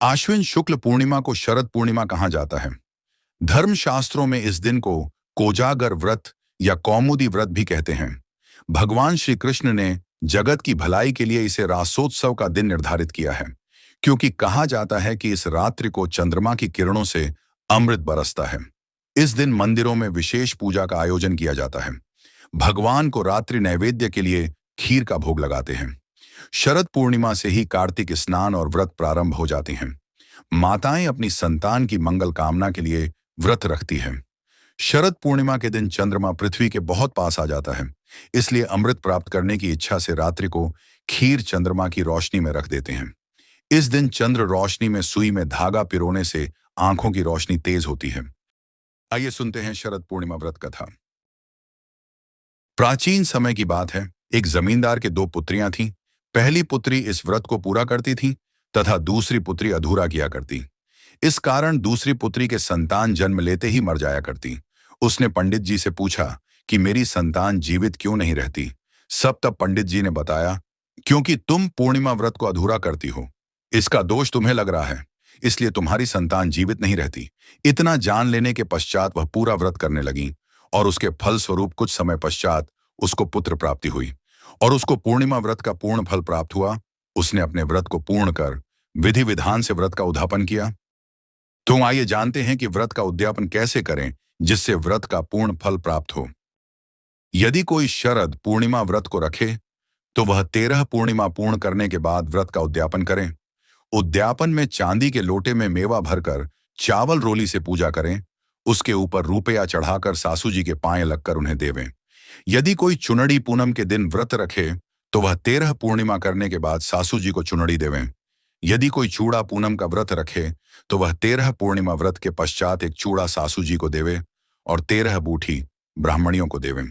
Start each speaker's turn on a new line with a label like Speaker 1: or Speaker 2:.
Speaker 1: आश्विन शुक्ल पूर्णिमा को शरद पूर्णिमा कहा जाता है। धर्मशास्त्रों में इस दिन को कोजागर व्रत या कौमुदी व्रत भी कहते हैं। भगवान श्री कृष्ण ने जगत की भलाई के लिए इसे रासोत्सव का दिन निर्धारित किया है, क्योंकि कहा जाता है कि इस रात्रि को चंद्रमा की किरणों से अमृत बरसता है। इस दिन मंदिरों में विशेष पूजा का आयोजन किया जाता है। भगवान को रात्रि नैवेद्य के लिए खीर का भोग लगाते हैं। शरद पूर्णिमा से ही कार्तिक स्नान और व्रत प्रारंभ हो जाते हैं। माताएं अपनी संतान की मंगल कामना के लिए व्रत रखती हैं। शरद पूर्णिमा के दिन चंद्रमा पृथ्वी के बहुत पास आ जाता है, इसलिए अमृत प्राप्त करने की इच्छा से रात्रि को खीर चंद्रमा की रोशनी में रख देते हैं। इस दिन चंद्र रोशनी में सुई में धागा पिरोने से आंखों की रोशनी तेज होती है। आइए सुनते हैं शरद पूर्णिमा व्रत कथा। प्राचीन समय की बात है। एक जमींदार के दो पुत्रियां थीं। पहली पुत्री इस व्रत को पूरा करती थी तथा दूसरी पुत्री अधूरा किया करती। इस कारण दूसरी पुत्री के संतान जन्म लेते ही मर जाया करती। उसने पंडित जी से पूछा कि मेरी संतान जीवित क्यों नहीं रहती। तब पंडित जी ने बताया, क्योंकि तुम पूर्णिमा व्रत को अधूरा करती हो, इसका दोष तुम्हें लग रहा है, इसलिए तुम्हारी संतान जीवित नहीं रहती। इतना जान लेने के पश्चात वह पूरा व्रत करने लगी और उसके फल स्वरूप कुछ समय पश्चात उसको पुत्र प्राप्ति हुई और उसको पूर्णिमा व्रत का पूर्ण फल प्राप्त हुआ। उसने अपने व्रत को पूर्ण कर विधि विधान से व्रत का उद्यापन किया। तो आइए जानते हैं कि व्रत का उद्यापन कैसे करें जिससे व्रत का पूर्ण फल प्राप्त हो। यदि कोई शरद पूर्णिमा व्रत को रखे तो वह 13 पूर्णिमा पूर्ण करने के बाद व्रत का उद्यापन करें। उद्यापन में चांदी के लोटे में मेवा भरकर चावल रोली से पूजा करें। उसके ऊपर रुपया चढ़ाकर सासू जी के पांव लगकर उन्हें देवें। यदि कोई चुनड़ी पूनम के दिन व्रत रखे तो वह 13 पूर्णिमा करने के बाद सासू जी को चुनड़ी देवें। यदि कोई चूड़ा पूनम का व्रत रखे तो वह 13 पूर्णिमा व्रत के पश्चात एक चूड़ा सासू जी को देवे और 13 बूटी ब्राह्मणियों को देवें।